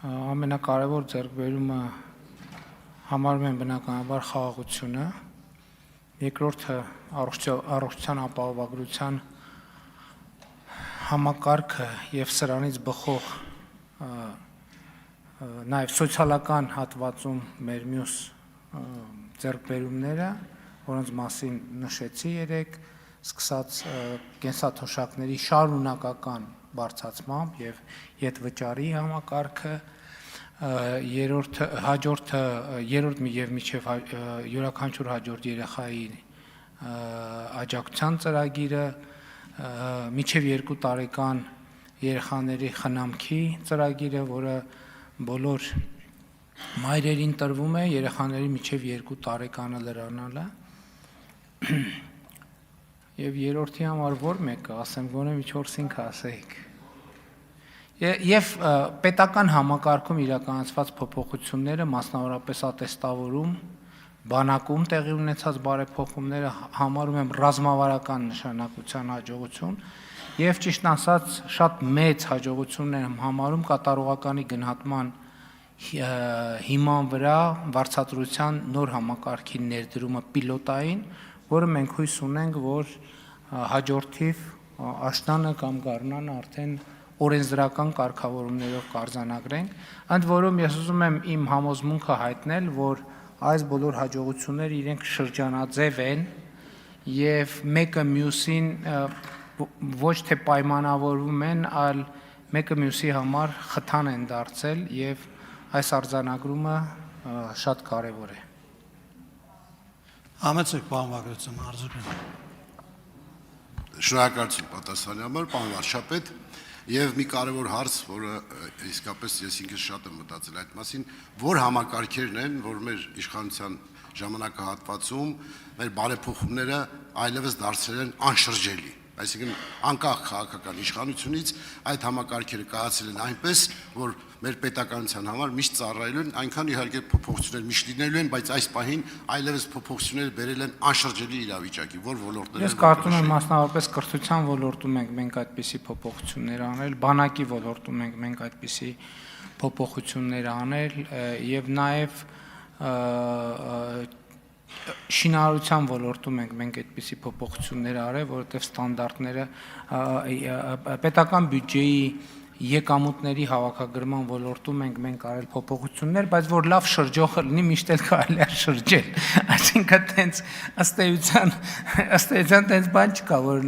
ամենակարևոր ձեռքբերումը համարում են բնականաբար խաղաղությունը, երկրորդը առողջության ապահովագրության համակարգը եւ սրանից բխող նաեւ սոցիալական հատվածում մեր մյուս ձեռքբերումները, որոնց մասին նշեցի երեք, սկսած կենսաթոշակների շարունակական բարձրացմամբ եւ յետվճարի համակարգը, երրորդ եւ միջև յուրաքանչյուր հաջորդ երեխայի աջակցության ծրագիրը, միջև 2 տարեկան երեխաների խնամքի ծրագիրը, որը բոլոր մայրերին տրվում է, երեխաների միջև 2 տարեկանը լրանալը, եւ երրորդի համար որ մեկը, ասեմ գոնե միջորսին ասեիք։ Եվ պետական համակարգում իրականացված փոփոխությունները, մասնավորապես ատեստավորում, բանակում տեղի ունեցած բարեփոխումները համարում եմ ռազմավարական նշանակության հաջողություն եւ ճիշտ ասած շատ մեծ հաջողություն եմ համարում կատարողականի գնահատման հիման վրա վարձատրության նոր համակարգի ներդրումը պիլոտային, որը մենք հույս ունենք, որ հաջորդիվ աշնանը կամ գարնանը արդեն օրենսդրական կարգավորումներով կարձանագրենք, ընդ որում ես ուզում եմ իմ համոզմունքը հայտնել, որ այս բոլոր հաջողությունները իրենք շրջանաձև են եւ մեկը մյուսին ոչ թե պայմանավորվում են, այլ մեկը մյուսի համար խթան են դարձել եւ այս արձանագրումը շատ կարեւոր է։ Համեցեք պարոն Վագրատյան, Արզուբյան։ Շնորհակալություն պատասխանի համար, պարոն վարչապետ, եւ մի կարևոր հարց, որը իսկապես ես ինքս շատ եմ մտածել այդ մասին, որ համակարգերն են, որ մեր իշխանության ժամանակահատվածում մեր բարեփոխումները այլևս դարձել են անշրջելի, այսինքն անկախ քաղաքական իշխանությունից այդ համակարգերը կայացել են այնպես, որ մեր պետականության համար միշտ ծառայելու են, այնքան իհարկե փոփոխություններ միշտ լինելու են, բայց այս պահին այլևս փոփոխությունները բերել են անշրջելի իրավիճակի, որ ոլորտներում։ Ես կարծում եմ մասնավորապես կրթության ոլորտում մենք այդպիսի փոփոխություններ անել, բանակի ոլորտում մենք այդպիսի փոփոխություններ անել եւ նաեւ շինարարության ոլորտում մենք այդպիսի փոփոխություններ արել, որովհետեւ ստանդարտները պետական բյուջեի եկամուտների հավաքագրման ոլորտում մենք արել փոփոխություններ, բայց որ լավ շրջողը լինի, միշտ էլ կարելի է շրջել։ Այսինքն տենց ըստ էության տենց բան չկա, որ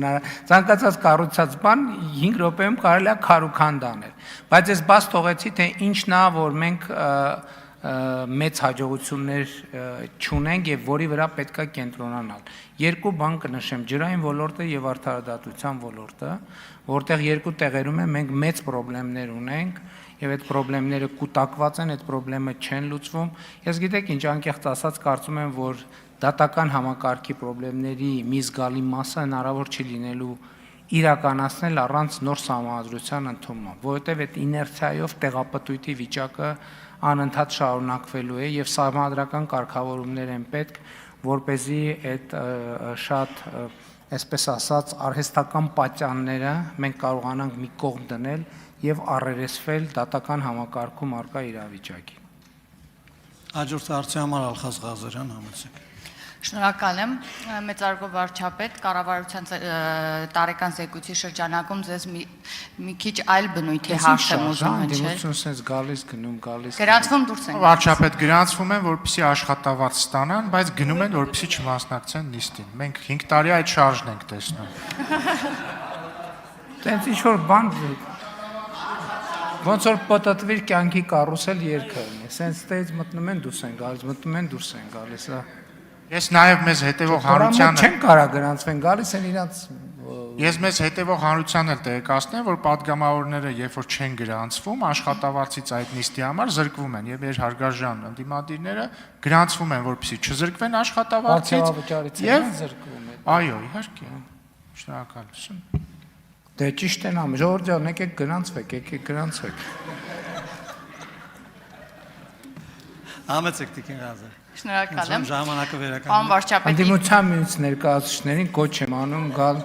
ցանկացած կառուցած բան 5 րոպեում կարելի է քարուքանդ անել։ Բայց ես բաց թողեցի, թե ինչն է, որ մենք մեծ հաջողություններ չունենք եւ որի վրա պետք է կենտրոնանալ։ Երկու բան կնշեմ՝ ջրային ոլորտը եւ արդարադատության ոլորտը, որտեղ երկու տեղերում մենք մեծ խնդիրներ ունենք եւ այդ խնդիրները կուտակված են, այդ խնդիրը չեն լուծվում։ Ես գիտեք ինչ, անկեղծ ասած կարծում եմ, որ դատական համակարգի խնդիրների մի զգալի մասը հնարավոր չի լինելու իրականացնել առանց նոր համազգացության ընդունման, որովհետեւ այդ իներցիայով տեղապտույտի վիճակը անընդհատ շարունակվելու է եւ սահմանադրական կարգավորումներ են պետք, որպեսզի այդ շատ, այսպես ասած, արհեստական պատյանները մենք կարողանանք մի կողմ դնել եւ առերեսվել դատական համակարգում առկա իրավիճակի։ Հաջորդ հարցի համար Ալխազ Ղազարյան, համեցեք։ Շնորհակալ եմ, մեծարգո վարչապետ, կառավարության տարեկան զեկույցի շրջանակում ձեզ մի քիչ այլ բնույթի հարց եմ ուզում հնչել։ Դիմությունից գալիս գնում գալիս։ Գրանցվում դուրս են։ Վարչապետ, գրանցվում են, որպեսզի աշխատավարձ ստանան, բայց գնում են, որպեսզի չմասնակցեն նիստին։ Մենք 5 տարի այդ շարժն ենք տեսնում։ Տենց ինչ որ բան ոնց որ պատտվիր կյանքի կարուսել երգը ունի։ Սենց տեից մտնում են դուրս են գալիս, մտնում են դուրս են գալիս, հա։ Ես նաև մեզ հետևող հանրությանը չեն կարա գրանցվեն, գալիս են իրանց։ Ես մեզ հետևող հանրությանը էլ տեղեկացնեմ, որ падգամավորները երբ որ չեն գրանցվում, աշխատավարձից այդ նիստի համար զրկվում են եւ իր հարգարժան ընդդիմադիրները գրանցվում են, որպեսզի չզրկվեն աշխատավարձից եւ զրկվում են։ Այո, իհարկե։ Շնորհակալություն։ Դե ճիշտ են ամ, ժողովուրդ ջան, եկեք գրանցվեք, եկեք գրանցվեք։ Համեցեք Տիկին Ղազար։ Շնորհակալ եմ։ Ժամանակը վերականգնեք։ Պարոն վարչապետ, Ընդդիմության միության ներկայացուցիչներին կոչ եմ անում գալ,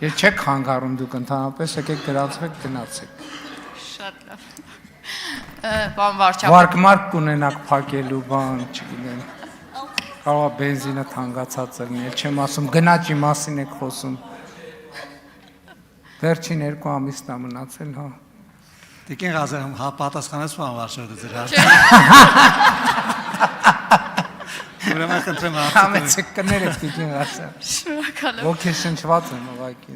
եւ չեք խանգարում դուք ընդհանրապես, եկեք գրանցվեք, գնացեք։ շատ լավ։ Պարոն վարչապետ, Վարկմարկ կունենաք փակելու բան, չգիտեմ։ Կարող է բենզինը թանկացած լինի, չեմ ասում, գնաճի մասին եք խոսում։ Վերջին 2 ամիսն է մնացել, հա։ Տիկին Ղազարյան, հա պատասխանեց պարոն վարչապետը ձեր հարցը։ Ուրեմն խնդրեմ հարցը։ Համեցեք կներեք դիքին ասա։ շնորհակալ եմ։ Ոգեշնչված եմ ուղղակի։